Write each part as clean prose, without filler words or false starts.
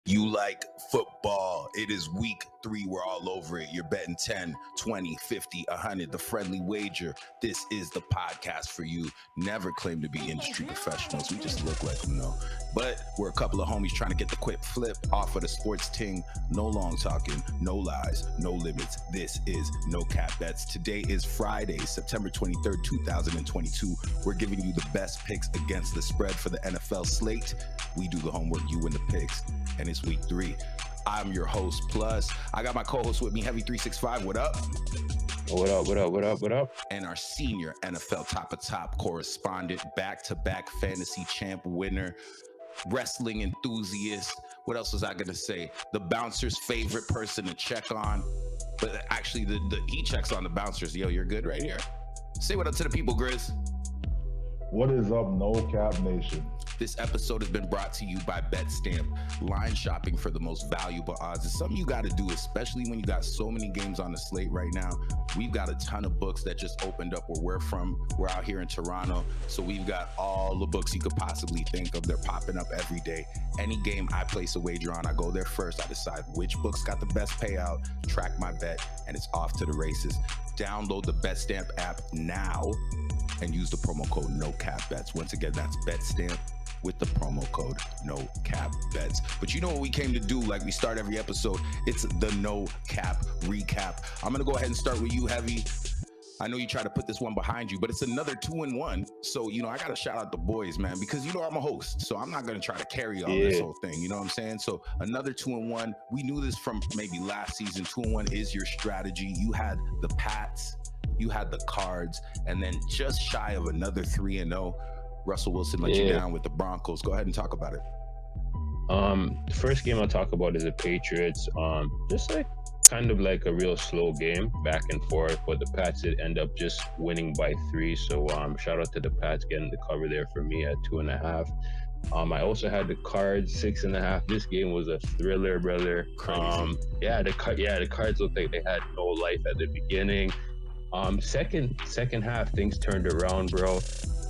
You like football. It is week 3. We're all over it. You're betting 10, 20, 50, 100, the friendly wager. This is the podcast for you. Never claim to be industry professionals. We just look like them, though. But we're a couple of homies trying to get the quick flip off of the sports ting. No long talking, no lies, no limits. This is No Cap Bets. Today is Friday, September 23rd, 2022. We're giving you the best picks against the spread for the NFL slate. We do the homework, you win the picks. And it's week 3. I'm your host, Plus. I got my co-host with me, Heavy365. What up? What up, what up, what up, what up? And our senior NFL top-of-top correspondent, back-to-back fantasy champ winner, wrestling enthusiast. What else was I going to say? The bouncer's favorite person to check on. But actually, he checks on the bouncers. Yo, you're good right here. Say what up to the people, Grizz. What is up, No Cap Nation? This episode has been brought to you by BetStamp. Line shopping for the most valuable odds is something you got to do, especially when you got so many games on the slate right now. We've got a ton of books that just opened up where we're from. We're out here in Toronto, so we've got all the books you could possibly think of. They're popping up every day. Any game I place a wager on, I go there first. I decide which books got the best payout, track my bet, and it's off to the races. Download the BetStamp app now and use the promo code NOCAPBETS. Once again, that's BetStamp with the promo code No Cap Bets. But you know what we came to do, like we start every episode, it's the No Cap recap. I'm gonna go ahead and start with you, Heavy. I know you try to put this one behind you, but it's another 2-1. So, I gotta shout out the boys, man, because I'm a host, so I'm not gonna try to carry all this whole thing, you know what I'm saying? So another 2-1. We knew this from maybe last season. 2-1 is your strategy. You had the Pats, you had the Cards, and then just shy of another 3-0. Russell Wilson let you down with the Broncos. Go ahead and talk about it. The first game I'll talk about is the Patriots. Just kind of like a real slow game, back and forth, but the Pats did end up just winning by 3. So shout out to the Pats getting the cover there for me at 2.5. I also had the Cards 6.5. This game was a thriller, brother. Crazy. The Cards looked like they had no life at the beginning. Second half, things turned around, bro.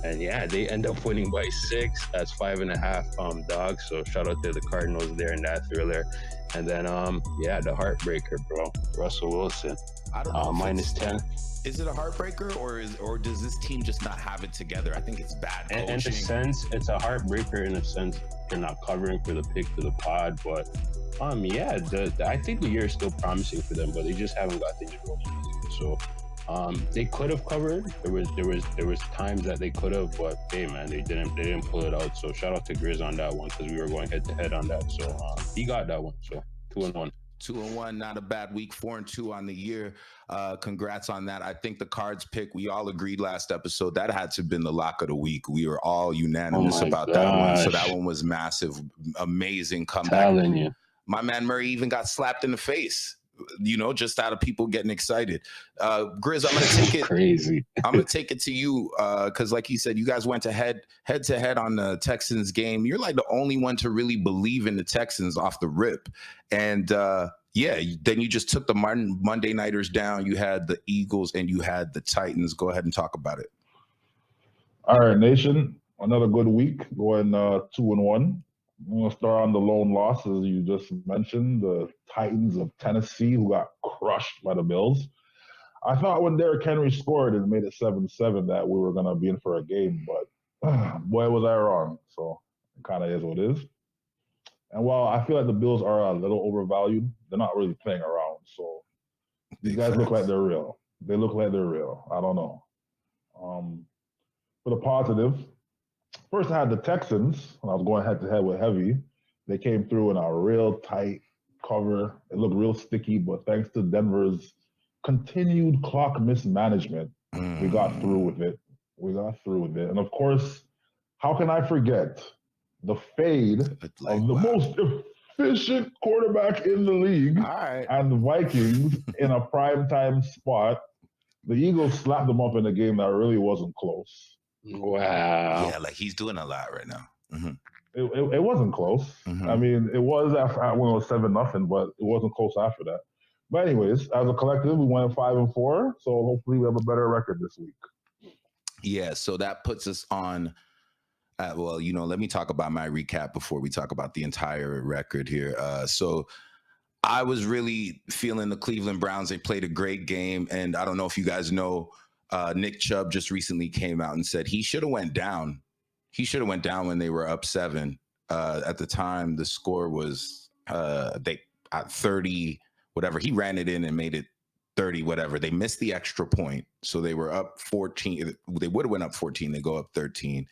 And they end up winning by 6. That's 5.5 dogs. So shout out to the Cardinals there in that thriller. And then the heartbreaker, bro. Russell Wilson. I don't know. -10. Is it a heartbreaker or does this team just not have it together? I think it's bad coaching. In a sense, it's a heartbreaker in a sense they're not covering for the pick to the pod, but I think the year is still promising for them, but they just haven't got things rolling. So they could have covered. There was times that they could have, but hey, man, they didn't pull it out. So shout out to Grizz on that one because we were going head to head on that. So he got that one. So 2-1. 2-1, not a bad week. 4-2 on the year. Congrats on that. I think the Cards pick, we all agreed last episode that had to have been the lock of the week. We were all unanimous about that one. So that one was massive, amazing comeback. Telling you. My man Murray even got slapped in the face. Just out of people getting excited. Grizz, I'm gonna take it crazy. I'm gonna take it to you because, like you said, you guys went head to head on the Texans game. You're like the only one to really believe in the Texans off the rip, and then you just took the Monday Nighters down. You had the Eagles and you had the Titans. Go ahead and talk about it. All right, Nation. Another good week, going 2-1. I'm going to start on the lone losses you just mentioned, the Titans of Tennessee, who got crushed by the Bills. I thought when Derrick Henry scored and made it 7-7 that we were going to be in for a game, but boy, was I wrong. So it kind of is what it is. And while I feel like the Bills are a little overvalued, they're not really playing around. So these guys look like they're real. They look like they're real. I don't know. For the positive, first, I had the Texans, when I was going head-to-head with Heavy. They came through in a real tight cover. It looked real sticky, but thanks to Denver's continued clock mismanagement, we got through with it. And, of course, how can I forget the fade of the most efficient quarterback in the league and the Vikings in a primetime spot? The Eagles slapped them up in a game that really wasn't close. Wow. Yeah, like he's doing a lot right now. Mm-hmm. It wasn't close. Mm-hmm. I mean, it was after when it was 7-0, but it wasn't close after that. But anyways, as a collective, we went 5-4, so hopefully we have a better record this week. Yeah, so that puts us on Well, let me talk about my recap before we talk about the entire record here. So I was really feeling the Cleveland Browns. They played a great game. And I don't know if you guys know, Nick Chubb just recently came out and said he should have went down. He should have went down when they were up 7. At the time, the score was at 30, whatever. He ran it in and made it 30, whatever. They missed the extra point. So they were up 14. They would have went up 14. They go up 13.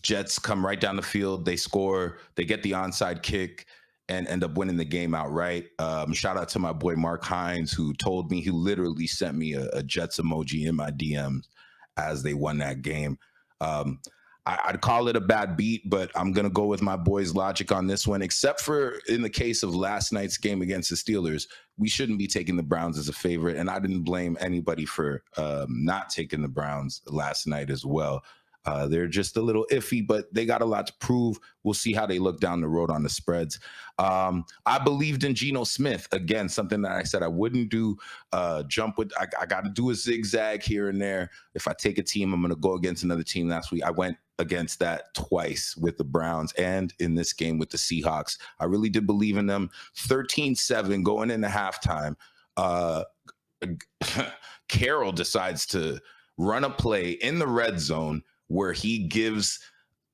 Jets come right down the field. They score. They get the onside kick and end up winning the game outright. Shout out to my boy Mark Hines, who told me, he literally sent me a Jets emoji in my DMs as they won that game. I'd call it a bad beat, but I'm going to go with my boy's logic on this one, except for in the case of last night's game against the Steelers. We shouldn't be taking the Browns as a favorite, and I didn't blame anybody for not taking the Browns last night as well. They're just a little iffy, but they got a lot to prove. We'll see how they look down the road on the spreads. I believed in Geno Smith. Again, something that I said I wouldn't do. Jump with, I got to do a zigzag here and there. If I take a team, I'm going to go against another team. Last week, I went against that twice with the Browns and in this game with the Seahawks. I really did believe in them. 13-7 going into halftime. Carroll decides to run a play in the red zone where he gives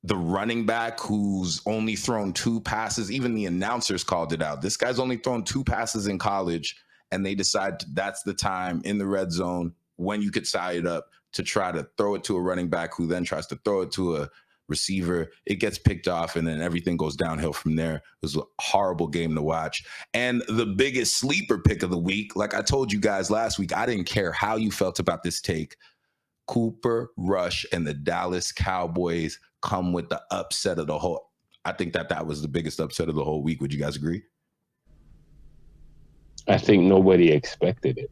the running back, who's only thrown 2 passes, even the announcers called it out. This guy's only thrown 2 passes in college, and they decide that's the time in the red zone when you could tie it up to try to throw it to a running back who then tries to throw it to a receiver. It gets picked off, and then everything goes downhill from there. It was a horrible game to watch. And the biggest sleeper pick of the week, like I told you guys last week, I didn't care how you felt about this take. Cooper Rush and the Dallas Cowboys come with the upset of the whole. I think that was the biggest upset of the whole week. Would you guys agree? I think nobody expected it.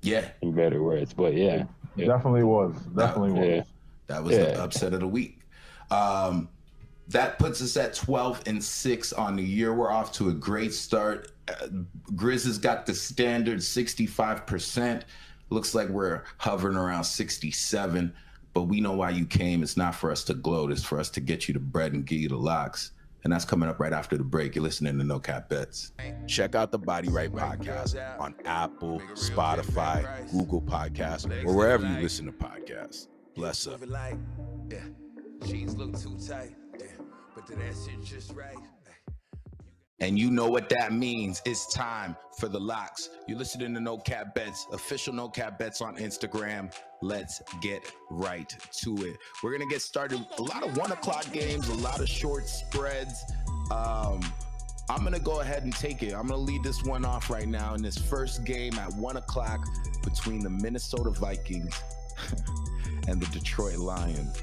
Yeah. In better words, but yeah. Definitely was. Definitely was. Yeah. That was the upset of the week. That puts us at 12-6 on the year. We're off to a great start. Grizz has got the standard 65%. Looks like we're hovering around 67, but we know why you came. It's not for us to gloat. It's for us to get you the bread and get you the locks. And that's coming up right after the break. You're listening to No Cap Bets. Check out the Body Right podcast on Apple, Spotify, Google Podcasts, or wherever you listen to podcasts. Bless up. Jeans look too tight, but that shit just right. And you know what that means. It's time for the locks. You're listening to No Cap Bets, official No Cap Bets on Instagram. Let's get right to it. We're going to get started. A lot of 1 o'clock games, a lot of short spreads. I'm going to go ahead and take it. I'm going to lead this one off right now in this first game at 1 o'clock between the Minnesota Vikings and the Detroit Lions.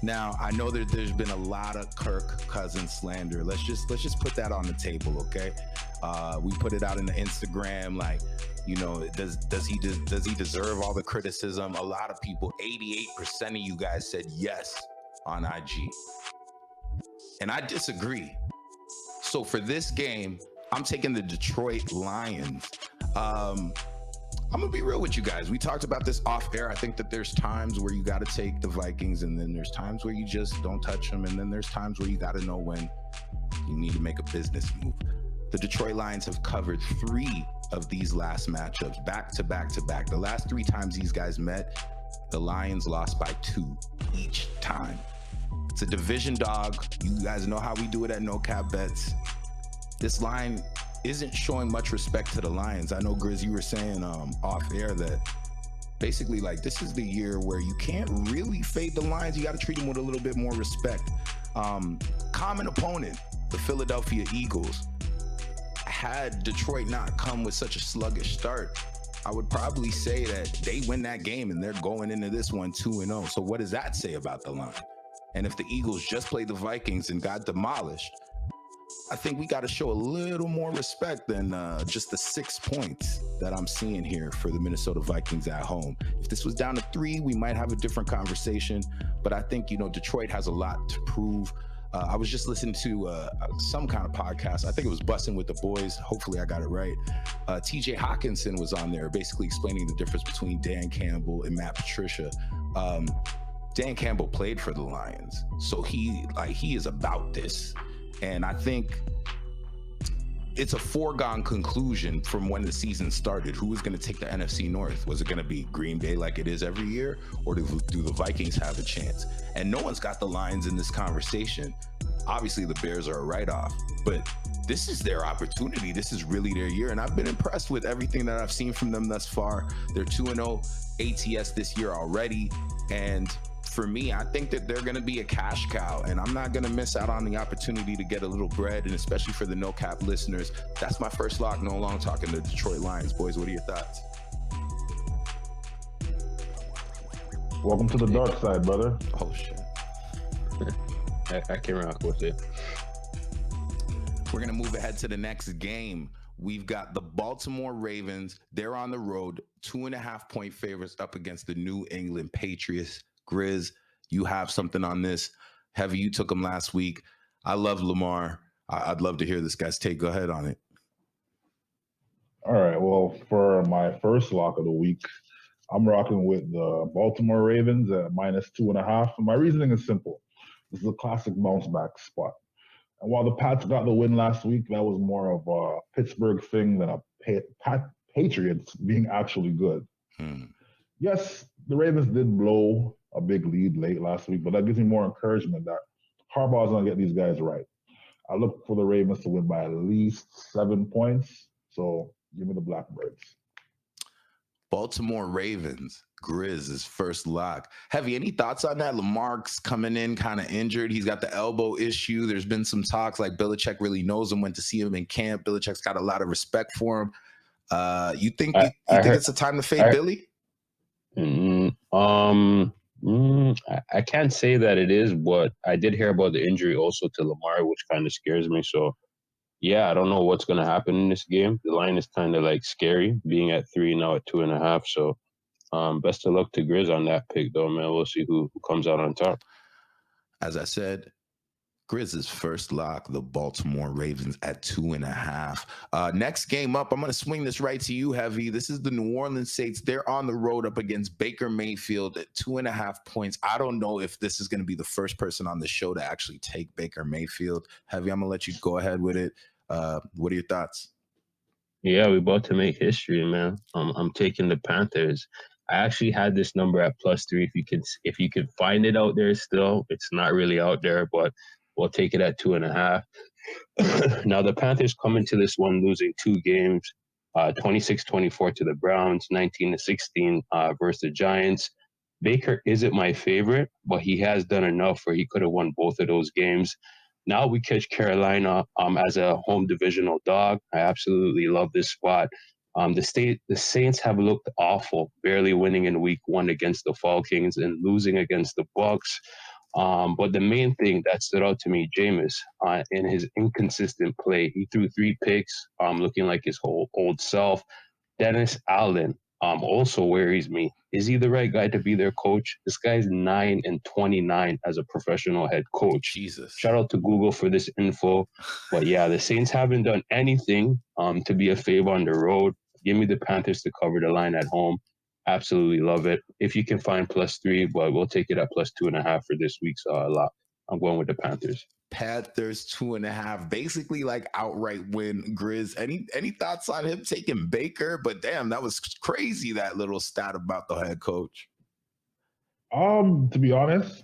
Now, I know that there's been a lot of Kirk Cousins slander. Let's just put that on the table, okay? We put it out in the Instagram, like, does he deserve all the criticism? A lot of people, 88% of you guys said yes on IG, and I disagree. So for this game, I'm taking the Detroit Lions. I'm going to be real with you guys. We talked about this off air. I think that there's times where you got to take the Vikings, and then there's times where you just don't touch them, and then there's times where you got to know when you need to make a business move. The Detroit Lions have covered 3 of these last matchups, back to back to back. The last 3 times these guys met, the Lions lost by 2 each time. It's a division dog. You guys know how we do it at No Cap Bets. This line isn't showing much respect to the Lions. I know, Grizz, you were saying off air that basically, like, this is the year where you can't really fade the Lions. You got to treat them with a little bit more respect. Common opponent, the Philadelphia Eagles. Had Detroit not come with such a sluggish start, I would probably say that they win that game and they're going into this one 2-0. So what does that say about the line? And if the Eagles just played the Vikings and got demolished, I think we got to show a little more respect than just the 6 points that I'm seeing here for the Minnesota Vikings at home. If this was down to 3, we might have a different conversation. But I think, Detroit has a lot to prove. I was just listening to some kind of podcast. I think it was Bussin' with the Boys. Hopefully I got it right. TJ Hawkinson was on there basically explaining the difference between Dan Campbell and Matt Patricia. Dan Campbell played for the Lions, so he is about this, and I think it's a foregone conclusion from when the season started. Who was going to take the NFC North? Was it going to be Green Bay like it is every year, or do the Vikings have a chance? And no one's got the Lions in this conversation. Obviously, the Bears are a write-off, but this is their opportunity. This is really their year, and I've been impressed with everything that I've seen from them thus far. They're 2-0 ATS this year already, and for me, I think that they're going to be a cash cow, and I'm not going to miss out on the opportunity to get a little bread, and especially for the No Cap listeners, that's my first lock. No long talking to Detroit Lions. Boys, what are your thoughts? Welcome to the dark side, brother. Oh, shit. I can rock with it. We're going to move ahead to the next game. We've got the Baltimore Ravens. They're on the road, 2.5-point favorites up against the New England Patriots. Grizz, you have something on this. Heavy, you took him last week. I love Lamar. I'd love to hear this guy's take. Go ahead on it. All right. Well, for my first lock of the week, I'm rocking with the Baltimore Ravens at -2.5. And my reasoning is simple. This is a classic bounce back spot. And while the Pats got the win last week, that was more of a Pittsburgh thing than a Patriots being actually good. Yes, the Ravens did blow a big lead late last week, but that gives me more encouragement that Harbaugh's going to get these guys right. I look for the Ravens to win by at least 7 points, so give me the Blackbirds. Baltimore Ravens, Grizz's first lock. Heavy, any thoughts on that? Lamar's coming in kind of injured. He's got the elbow issue. There's been some talks like Belichick really knows him, went to see him in camp. Belichick's got a lot of respect for him. You think it's a time to fade Billy? I can't say that it is, but I did hear about the injury also to Lamar, which kind of scares me. So, yeah, I don't know what's going to happen in this game. The line is kind of like scary, being at 3 now at 2.5. So, best of luck to Grizz on that pick, though, man. We'll see who comes out on top. As I said, Grizz's first lock, the Baltimore Ravens at 2.5. Next game up, I'm going to swing this right to you, Heavy. This is the New Orleans Saints. They're on the road up against Baker Mayfield at 2.5 points. I don't know if this is going to be the first person on the show to actually take Baker Mayfield. Heavy, I'm going to let you go ahead with it. What are your thoughts? Yeah, we're about to make history, man. I'm taking the Panthers. I actually had this number at +3. If you could find it out there still, it's not really out there, but we'll take it at 2.5. Now, the Panthers come into this one losing 2 games, 26-24 to the Browns, 19-16 versus the Giants. Baker isn't my favorite, but he has done enough where he could have won both of those games. Now we catch Carolina as a home divisional dog. I absolutely love this spot. The Saints have looked awful, barely winning in week 1 against the Falcons and losing against the Bucks. But the main thing that stood out to me, Jameis, in his inconsistent play, he threw 3 picks, looking like his whole old self. Dennis Allen also worries me. Is he the right guy to be their coach? This guy's 9-29 as a professional head coach. Jesus. Shout out to Google for this info. But yeah, the Saints haven't done anything to be a favor on the road. Give me the Panthers to cover the line at home. Absolutely love it. If you can find +3, but we'll take it at +2.5 for this week's lock. I'm going with the Panthers. Panthers 2.5, basically like outright win. Grizz, any thoughts on him taking Baker? But damn, that was crazy, that little stat about the head coach. To be honest,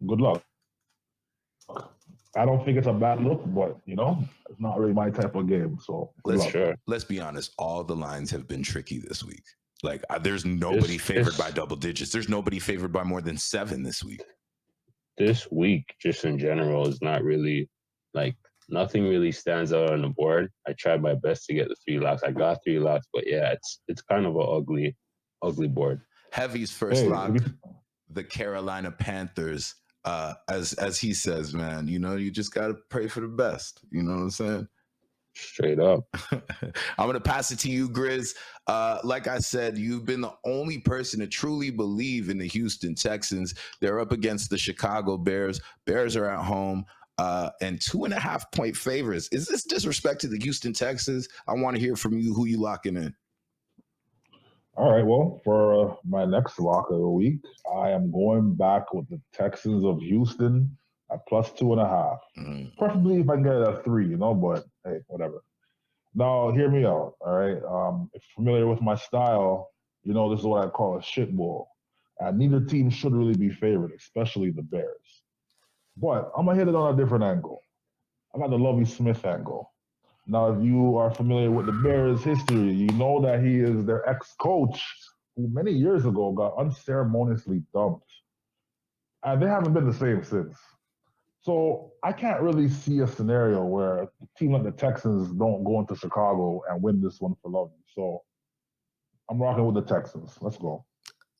good luck. I don't think it's a bad look, but it's not really my type of game. So let's be honest, all the lines have been tricky this week. Like there's nobody favored by double digits. There's nobody favored by more than 7 this week. This week, just in general, is not really nothing really stands out on the board. I tried my best to get the 3 locks. I got 3 locks, but yeah, it's kind of an ugly board. Heavy's first lock, the Carolina Panthers. As he says, man, you just gotta pray for the best. You know what I'm saying? Straight up. I'm going to pass it to you, Grizz. Like I said, you've been the only person to truly believe in the Houston Texans. They're up against the Chicago Bears. Bears are at home and 2.5-point favorites. Is this disrespect to the Houston Texans? I want to hear from you who you locking in. All right. Well, for my next lock of the week, I am going back with the Texans of Houston at plus 2.5. Mm. Preferably if I can get it at 3, but hey, whatever. Now, hear me out. All right. If you're familiar with my style, this is what I call a shit bowl. And neither team should really be favored, especially the Bears. But I'm gonna hit it on a different angle. I got the Lovie Smith angle. Now, if you are familiar with the Bears' history, you know that he is their ex-coach who many years ago got unceremoniously dumped. And they haven't been the same since. So I can't really see a scenario where a team like the Texans don't go into Chicago and win this one for Lovey. So I'm rocking with the Texans. Let's go.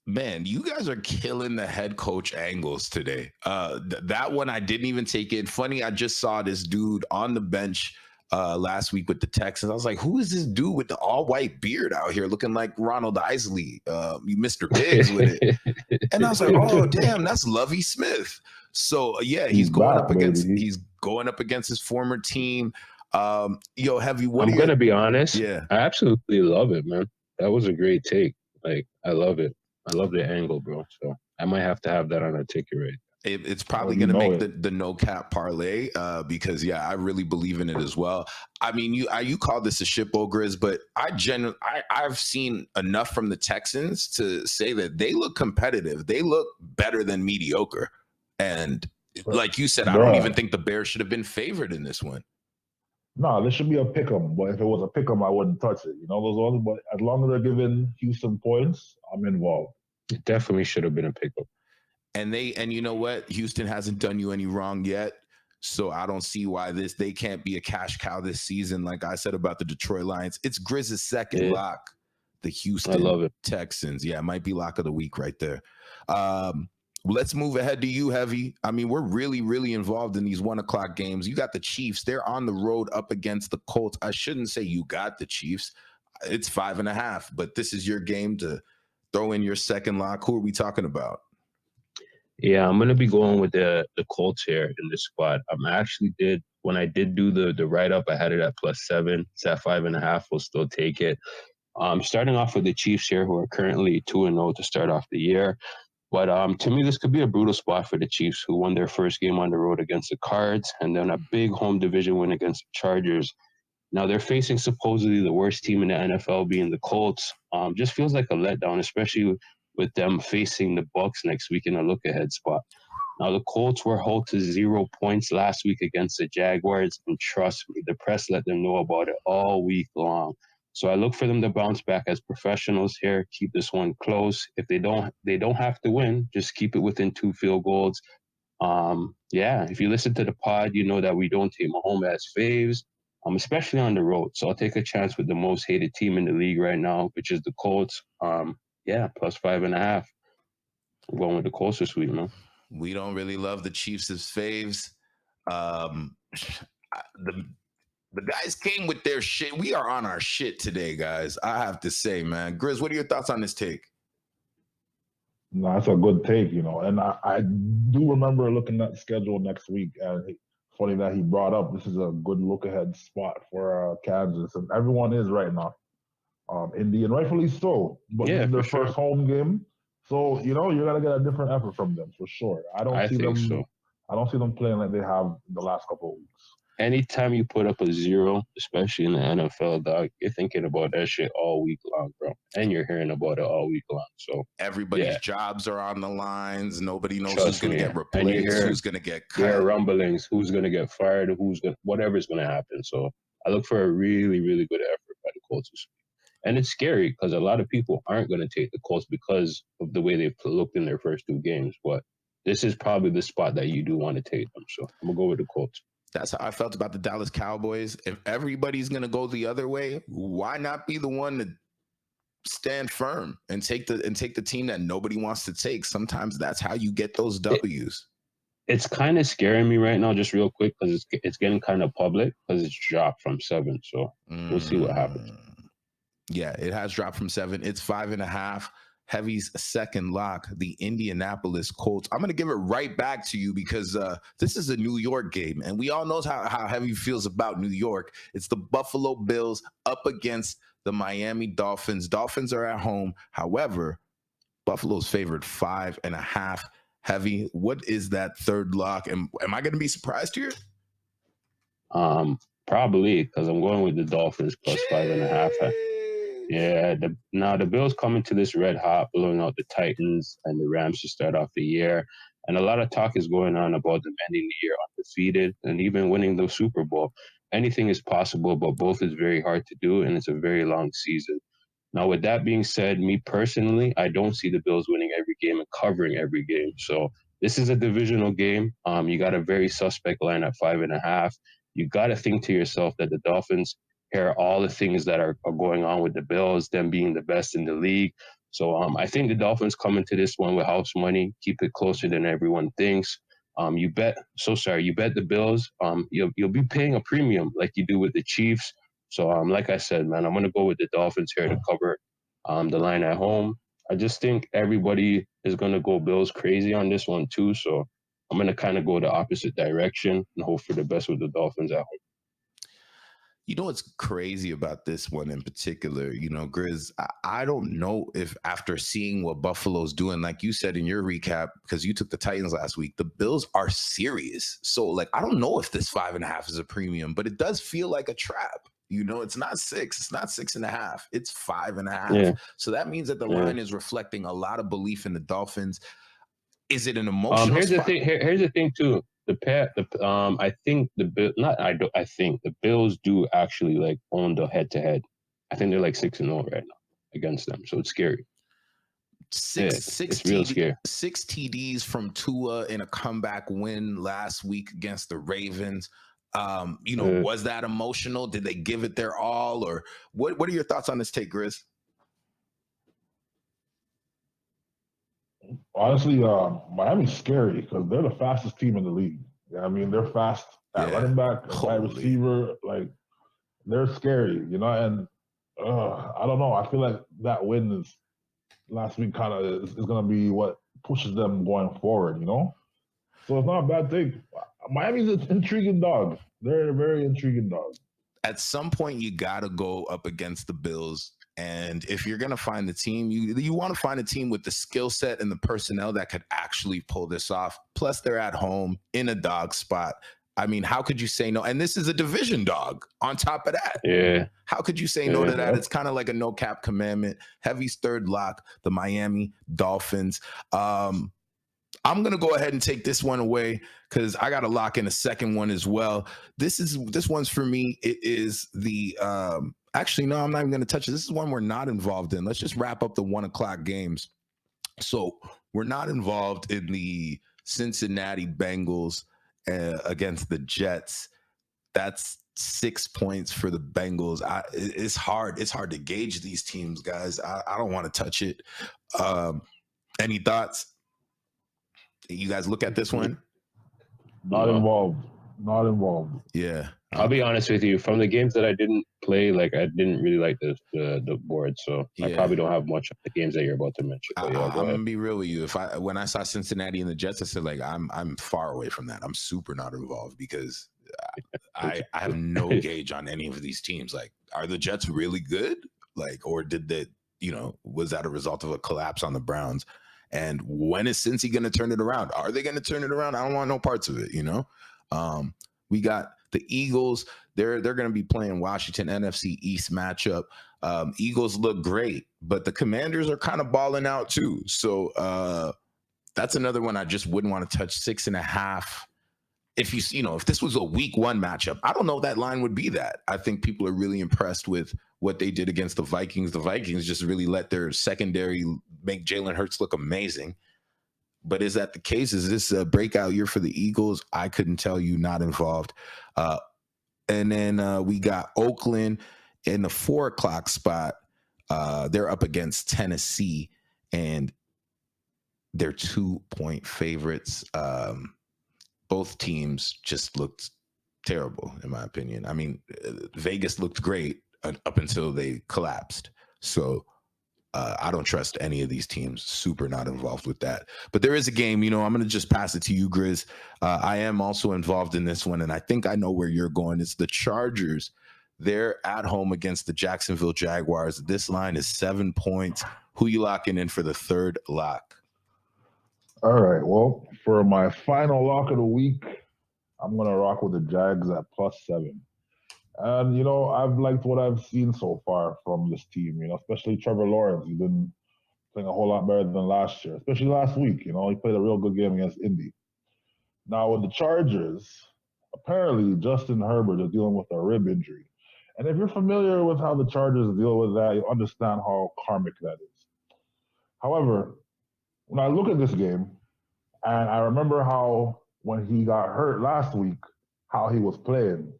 Man, you guys are killing the head coach angles today. That one I didn't even take in. Funny, I just saw this dude on the bench last week with the Texans. I was like, who is this dude with the all-white beard out here looking like Ronald Isley, Mr. Biggs with it? And I was like, oh, damn, that's Lovie Smith. So, yeah, he's going up against his former team. Heavy, I'm going to be honest. Yeah. I absolutely love it, man. That was a great take. Like, I love it. I love the angle, bro. So I might have to have that on a ticket rate. It's probably going to make the no cap parlay because, yeah, I really believe in it as well. I mean, you call this a shit bowl, Grizz, but I've seen enough from the Texans to say that they look competitive. They look better than mediocre. And like you said, I don't even think the Bears should have been favored in this one. No, this should be a pick 'em. But if it was a pick 'em, I wouldn't touch it. Those ones. But as long as they're giving Houston points, I'm involved. It definitely should have been a pick 'em. And you know what? Houston hasn't done you any wrong yet. So I don't see why they can't be a cash cow this season. Like I said about the Detroit Lions, it's Grizz's second lock. The Houston Texans. Yeah, it might be lock of the week right there. Let's move ahead to you, Heavy. I mean, we're really, really involved in these 1:00 games. You got the Chiefs. They're on the road up against the Colts. I shouldn't say you got the Chiefs. It's 5.5, but this is your game to throw in your second lock. Who are we talking about? Yeah, I'm going to be going with the Colts here in this spot. When I did do the write-up, I had it at +7. It's at 5.5. We'll still take it. Starting off with the Chiefs here, who are currently 2-0 to start off the year. But to me, this could be a brutal spot for the Chiefs, who won their first game on the road against the Cards, and then a big home division win against the Chargers. Now they're facing supposedly the worst team in the NFL, being the Colts. Just feels like a letdown, especially with them facing the Bucs next week in a look-ahead spot. Now the Colts were held to 0 points last week against the Jaguars, and trust me, the press let them know about it all week long. So I look for them to bounce back as professionals here, keep this one close. If they don't have to win, just keep it within 2 field goals. If you listen to the pod, you know that we don't take Mahomes as faves, especially on the road. So I'll take a chance with the most hated team in the league right now, which is the Colts. +5.5. I'm going with the Colts this week, man. We don't really love the Chiefs as faves. The guys came with their shit. We are on our shit today, guys. I have to say, man. Grizz, what are your thoughts on this take? No, that's a good take, And I do remember looking at the schedule next week. And funny that he brought up this is a good look-ahead spot for Kansas. And everyone is right now. Indy, and rightfully so. But this is their first home game. So, you're going to get a different effort from them, for sure. I don't see them playing like they have the last couple of weeks. Anytime you put up a 0, especially in the NFL, dog, you're thinking about that shit all week long, bro. And you're hearing about it all week long. So everybody's jobs are on the lines. Nobody knows who's going to get replaced, who's going to get cut. There are rumblings, who's going to get fired, whatever's going to happen. So I look for a really, really good effort by the Colts this week. And it's scary because a lot of people aren't going to take the Colts because of the way they've looked in their first 2 games. But this is probably the spot that you do want to take them. So I'm going to go with the Colts. That's how I felt about the Dallas Cowboys. If everybody's going to go the other way, why not be the one to stand firm and take the team that nobody wants to take? Sometimes that's how you get those W's. It's kind of scaring me right now, just real quick, because it's getting kind of public because it's dropped from 7. So we'll see what happens. Yeah, it has dropped from 7. It's 5.5. Heavy's second lock, the Indianapolis Colts. I'm going to give it right back to you because this is a New York game, and we all know how Heavy feels about New York. It's the Buffalo Bills up against the Miami Dolphins. Dolphins are at home. However, Buffalo's favored 5.5. Heavy, what is that third lock? Am I going to be surprised here? Probably, because I'm going with the Dolphins plus 5.5. Yeah, the Bills coming to this red hot, blowing out the Titans and the Rams to start off the year. And a lot of talk is going on about them ending the year undefeated and even winning the Super Bowl. Anything is possible, but both is very hard to do, and it's a very long season. Now, with that being said, me personally, I don't see the Bills winning every game and covering every game. So this is a divisional game. You got a very suspect line at 5.5. You got to think to yourself that the Dolphins hear all the things that are going on with the Bills, them being the best in the league. So I think the Dolphins come into this one with house money, keep it closer than everyone thinks. You bet the Bills. You'll be paying a premium like you do with the Chiefs. So like I said, man, I'm gonna go with the Dolphins here to cover the line at home. I just think everybody is gonna go Bills crazy on this one too. So I'm gonna kind of go the opposite direction and hope for the best with the Dolphins at home. You know what's crazy about this one in particular, Grizz, I don't know if after seeing what Buffalo's doing, like you said in your recap, because you took the Titans last week, the Bills are serious. So, I don't know if this 5.5 is a premium, but it does feel like a trap. It's not 6. It's not 6.5. It's 5.5. Yeah. So that means that the line is reflecting a lot of belief in the Dolphins. Is it an emotional here's spot? Here's the thing too. I think the Bills do actually own the head-to-head. I think they're 6-0 right now against them, so it's scary. It's real scary. 6 TDs from Tua in a comeback win last week against the Ravens. Was that emotional? Did they give it their all, or what are your thoughts on this take, Grizz? Honestly, Miami's scary because they're the fastest team in the league. I mean, they're fast at running back, wide receiver. They're scary, and I don't know. I feel like that win last week kind of is going to be what pushes them going forward, So it's not a bad thing. Miami's an intriguing dog. They're a very intriguing dog. At some point, you got to go up against the Bills. And if you're going to find the team, you want to find a team with the skill set and the personnel that could actually pull this off. Plus, they're at home in a dog spot. I mean, how could you say no? And this is a division dog on top of that. Yeah. How could you say no to that? It's kind of like a no cap commandment. Heavy's third lock, the Miami Dolphins. I'm going to go ahead and take this one away because I got to lock in a second one as well. This one's for me. It is the actually, no, I'm not even going to touch it. This is one we're not involved in. Let's just wrap up the 1:00 games. So we're not involved in the Cincinnati Bengals against the Jets. That's 6 points for the Bengals. It's hard. It's hard to gauge these teams, guys. I don't want to touch it. Any thoughts? You guys look at this one? Not involved. Yeah. I'll be honest with you. From the games that I didn't play, I didn't really like the board, so I probably don't have much of the games that you're about to mention. I'm gonna be real with you. When I saw Cincinnati and the Jets, I said I'm far away from that. I'm super not involved because I have no gauge on any of these teams. Are the Jets really good? Or did they? Was that a result of a collapse on the Browns? And when is Cincy going to turn it around? Are they going to turn it around? I don't want no parts of it, We got the Eagles. They're going to be playing Washington, NFC East matchup. Eagles look great, but the Commanders are kind of balling out too. So that's another one I just wouldn't want to touch. 6.5. If if this was a week 1 matchup, I don't know if that line would be that. I think people are really impressed with what they did against the Vikings. The Vikings just really let their secondary make Jalen Hurts look amazing. But is that the case? Is this a breakout year for the Eagles? I couldn't tell you, not involved. And then we got Oakland in the 4:00 spot. They're up against Tennessee, and they're 2-point favorites. Both teams just looked terrible, in my opinion. I mean, Vegas looked great up until they collapsed. So I don't trust any of these teams. Super not involved with that. But there is a game, I'm going to just pass it to you, Grizz. I am also involved in this one, and I think I know where you're going. It's the Chargers. They're at home against the Jacksonville Jaguars. This line is 7 points. Who you locking in for the third lock? All right. Well, for my final lock of the week, I'm going to rock with the Jags at +7. And, I've liked what I've seen so far from this team, especially Trevor Lawrence. He's been playing a whole lot better than last year, especially last week. He played a real good game against Indy. Now, with the Chargers, apparently Justin Herbert is dealing with a rib injury. And if you're familiar with how the Chargers deal with that, you understand how karmic that is. However, when I look at this game, and I remember how when he got hurt last week, how he was playing,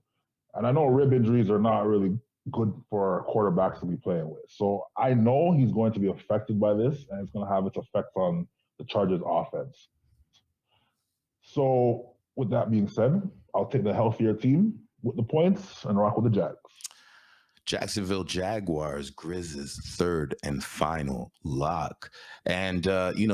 and I know rib injuries are not really good for quarterbacks to be playing with. So I know he's going to be affected by this, and it's going to have its effect on the Chargers offense. So with that being said, I'll take the healthier team with the points and rock with the Jags. Jacksonville Jaguars, Grizz's third and final lock. And,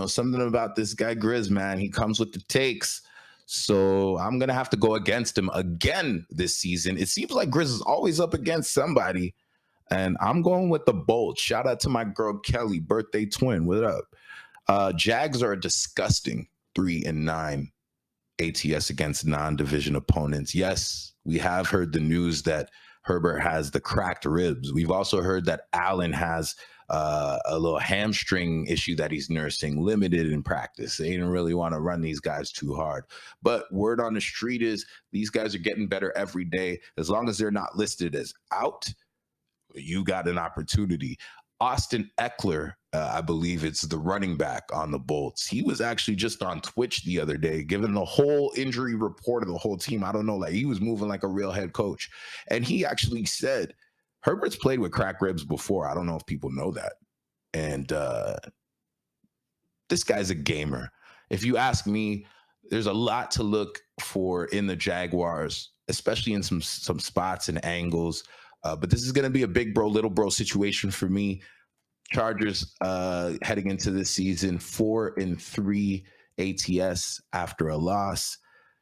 something about this guy, Grizz, man, he comes with the takes. So I'm going to have to go against him again this season. It seems like Grizz is always up against somebody. And I'm going with the Bolts. Shout out to my girl, Kelly, birthday twin. What up? Jags are a disgusting 3-9 ATS against non-division opponents. Yes, we have heard the news that Herbert has the cracked ribs. We've also heard that Allen has a little hamstring issue that he's nursing, limited in practice. They didn't really want to run these guys too hard. But word on the street is these guys are getting better every day. As long as they're not listed as out, you got an opportunity. Austin Eckler, I believe it's the running back on the Bolts. He was actually just on Twitch the other day, giving the whole injury report of the whole team. I don't know, like he was moving like a real head coach. And he actually said, Herbert's played with cracked ribs before. I don't know if people know that. And this guy's a gamer. If you ask me, there's a lot to look for in the Jaguars, especially in some spots and angles. But this is going to be a big bro, little bro situation for me. Chargers heading into this season, 4-3 ATS after a loss.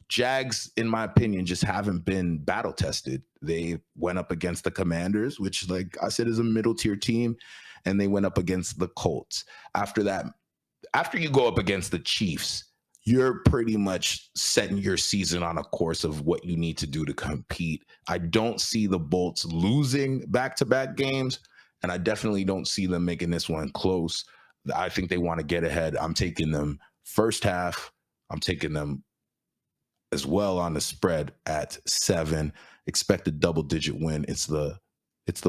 Jags, in my opinion, just haven't been battle tested. They went up against the Commanders, which, like I said, is a middle tier team, and they went up against the Colts. After that, after you go up against the Chiefs, you're pretty much setting your season on a course of what you need to do to compete. I don't see the Bolts losing back-to-back games, and I definitely don't see them making this one close. I think they want to get ahead. I'm taking them first half. I'm taking them as well on the spread at 7. Expect a double-digit win. It's the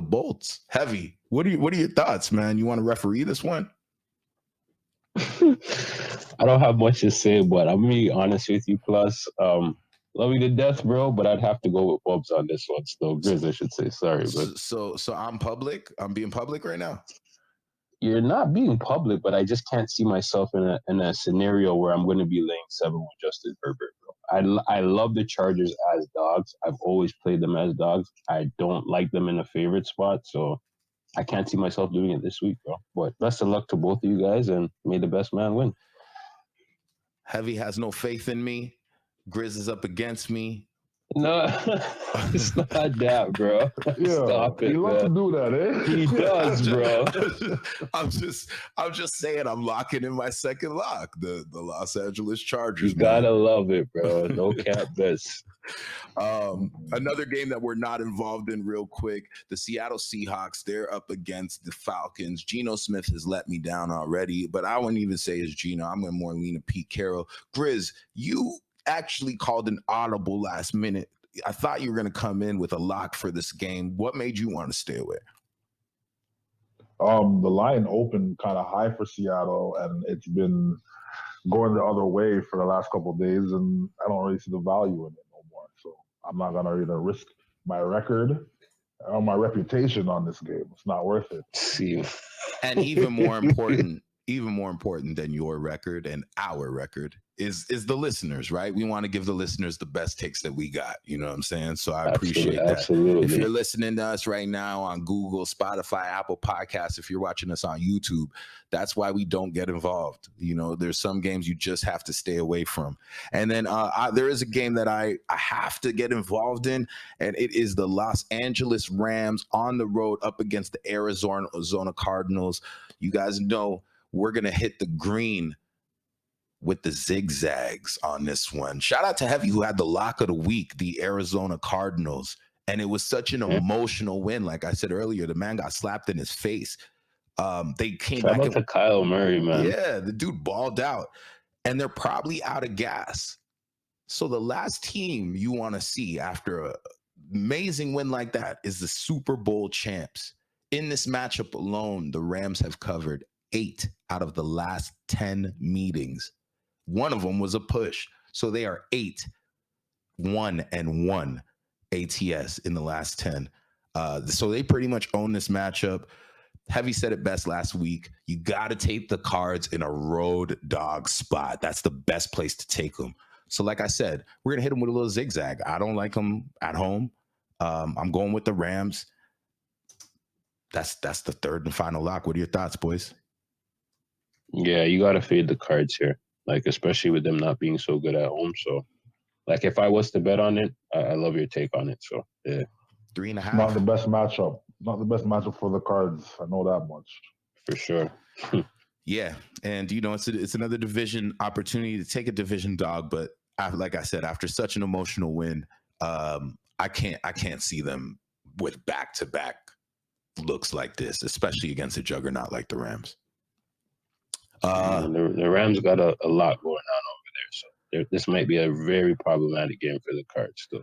Bolts. Heavy. What are your thoughts, man? You want to referee this one? I don't have much to say, but I'm gonna be honest with you. Plus, love you to death, bro. But I'd have to go with Bubs on this one. So Grizz, I should say. Sorry, but so I'm public. I'm being public right now. You're not being public, but I just can't see myself in a scenario where I'm going to be laying 7 with Justin Herbert, bro. I love the Chargers as dogs. I've always played them as dogs. I don't like them in a favorite spot, so I can't see myself doing it this week, bro. But best of luck to both of you guys, and may the best man win. Heavy has no faith in me. Grizz is up against me. No, it's not that, bro. Yeah, Stop it, he loves to do that, eh? He does, bro. I'm just saying I'm locking in my second lock, the Los Angeles Chargers. You gotta love it, bro. No cap best. Another game that we're not involved in real quick, the Seattle Seahawks, they're up against the Falcons. Geno Smith has let me down already, but I wouldn't even say it's Geno. I'm going to more lean to Pete Carroll. Grizz, you actually called an audible last minute. I thought you were going to come in with a lock for this game. What made you want to stay away? The line opened kind of high for Seattle, and it's been going the other way for the last couple of days, and I don't really see the value in it no more. So I'm not going to either risk my record or my reputation on this game. It's not worth it. See, and even more important even more important than your record and our record is the listeners, right? We want to give the listeners the best takes that we got. You know what I'm saying? So I appreciate that. Absolutely. If you're listening to us right now on Google, Spotify, Apple Podcasts, if you're watching us on YouTube, that's why we don't get involved. You know, there's some games you just have to stay away from. And then there is a game that I have to get involved in, and it is the Los Angeles Rams on the road up against the Arizona Cardinals. You guys know we're going to hit the green with the zigzags on this one. Shout out to Heavy, who had the lock of the week, the Arizona Cardinals. And it was such an emotional win. Like I said earlier, the man got slapped in his face. They came back. Shout out to Kyle Murray, man. Yeah, the dude balled out. And they're probably out of gas. So the last team you want to see after an amazing win like that is the Super Bowl champs. In this matchup alone, the Rams have covered 8 out of the last 10 meetings. One of them was a push. So they are 8-1-1 ATS in the last 10. So they pretty much own this matchup. Heavy said it best last week. You got to take the Cards in a road dog spot. That's the best place to take them. So like I said, we're going to hit them with a little zigzag. I don't like them at home. I'm going with the Rams. That's the third and final lock. What are your thoughts, boys? Yeah, you got to fade the Cards here, like especially with them not being so good at home. So, like if I was to bet on it, I love your take on it. So, yeah. 3.5. Not the best matchup. Not the best matchup for the Cards. I know that much. For sure. Yeah, and you know it's another division opportunity to take a division dog, but like I said, after such an emotional win, I can't see them with back-to-back looks like this, especially against a juggernaut like the Rams. The Rams got a lot going on over there, so this might be a very problematic game for the Cards still.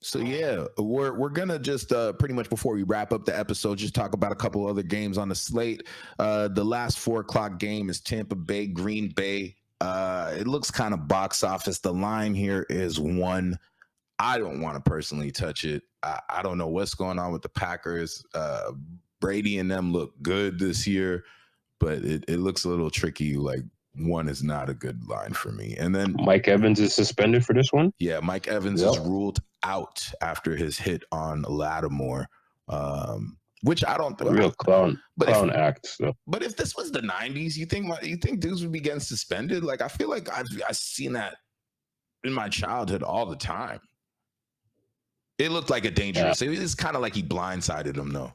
So yeah, we're gonna just pretty much before we wrap up the episode, just talk about a couple other games on the slate. The last 4:00 game is Tampa Bay, Green Bay. It looks kind of box office. The line here is 1. I don't want to personally touch it. I don't know what's going on with the Packers. Brady and them look good this year, but it looks a little tricky. Like 1 is not a good line for me. And then Mike Evans is suspended for this one. Yeah, Mike Evans is ruled out after his hit on Lattimore, which I don't think real clown act. So. But if this was the 90s, you think dudes would be getting suspended? Like I feel like I've seen that in my childhood all the time. It looked like a dangerous. Yeah. It was kind of like he blindsided him, though.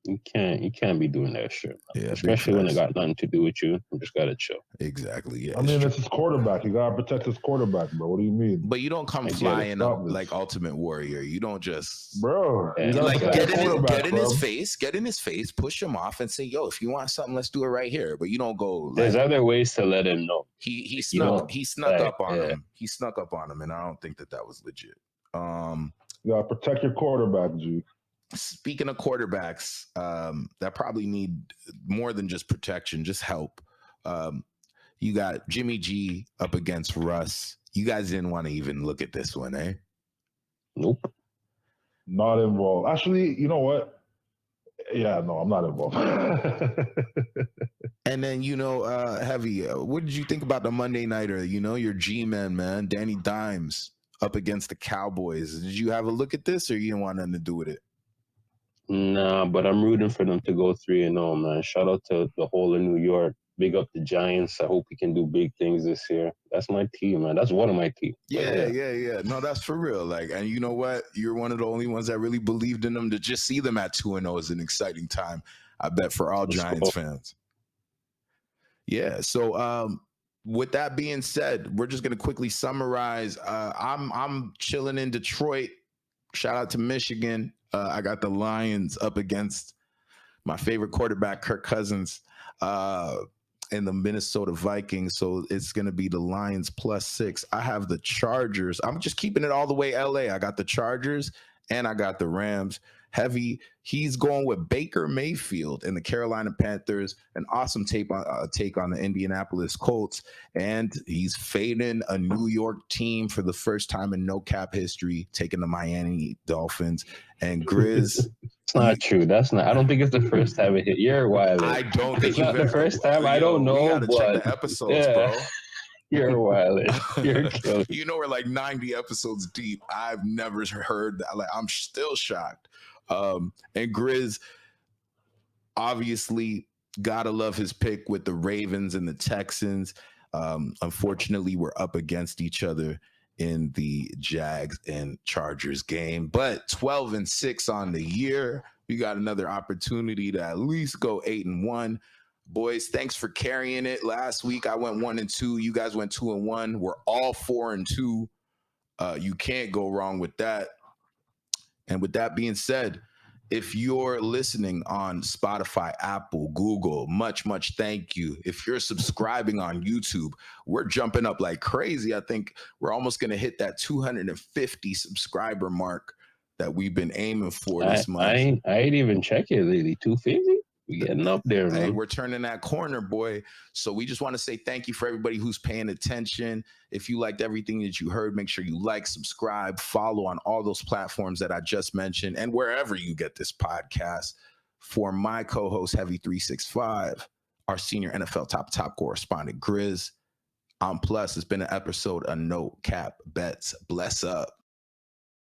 You can't be doing that shit. Yeah, especially when it got nothing to do with you. You just gotta chill. Exactly. Yeah. I mean, it's his quarterback. You gotta protect his quarterback, bro. What do you mean? But you don't come flying up like Ultimate Warrior. You don't just, bro. Like get in his face, push him off, and say, "Yo, if you want something, let's do it right here." But you don't go. Like, there's other ways to let him know. He snuck up on him. He snuck up on him, and I don't think that was legit. You gotta protect your quarterback, G. Speaking of quarterbacks, that probably need more than just protection, just help. You got Jimmy G up against Russ. You guys didn't want to even look at this one, eh? Nope. Not involved. Actually, you know what? Yeah, no, I'm not involved. And then, Heavy, what did you think about the Monday Nighter? Your G-Man, man, Danny Dimes up against the Cowboys. Did you have a look at this, or you didn't want nothing to do with it? Nah, but I'm rooting for them to go 3-0, man. Shout out to the whole of New York. Big up the Giants. I hope we can do big things this year. That's my team, man. That's one of my teams. Yeah. No, that's for real. Like, and you know what? You're one of the only ones that really believed in them. To just see them at 2-0 is an exciting time, I bet, for all Giants fans. Yeah. So, with that being said, we're just gonna quickly summarize. I'm chilling in Detroit. Shout out to Michigan. I got the Lions up against my favorite quarterback, Kirk Cousins, and the Minnesota Vikings. So it's going to be the Lions +6. I have the Chargers. I'm just keeping it all the way LA. I got the Chargers and I got the Rams. Heavy, he's going with Baker Mayfield and the Carolina Panthers. An awesome take on the Indianapolis Colts. And he's fading a New York team for the first time in no cap history, taking the Miami Dolphins. And Grizz, It's not true. That's not. I don't think it's the first time it hit. You're wild. I don't think it's not the ever, first time. I yo, don't know. We gotta but check the episodes, bro. You're wild. You're killing. You know, we're like 90 episodes deep. I've never heard that. Like, I'm still shocked. And Grizz, obviously, gotta love his pick with the Ravens and the Texans. Unfortunately, we're up against each other in the Jags and Chargers game, but 12-6 on the year. We got another opportunity to at least go 8-1. Boys, thanks for carrying it. Last week I went 1-2. You guys went 2-1. We're all 4-2. You can't go wrong with that. And with that being said, if you're listening on Spotify, Apple, Google, much thank you. If you're subscribing on YouTube, we're jumping up like crazy. I think we're almost going to hit that 250 subscriber mark that we've been aiming for this month. I ain't even checking lately. 250? We getting up there, man. Hey, we're turning that corner, boy. So we just want to say thank you for everybody who's paying attention. If you liked everything that you heard, make sure you like, subscribe, follow on all those platforms that I just mentioned and wherever you get this podcast. For my co-host, Heavy365, our senior NFL top correspondent, Grizz, I'm Plus. It's been an episode of No Cap Bets. Bless up.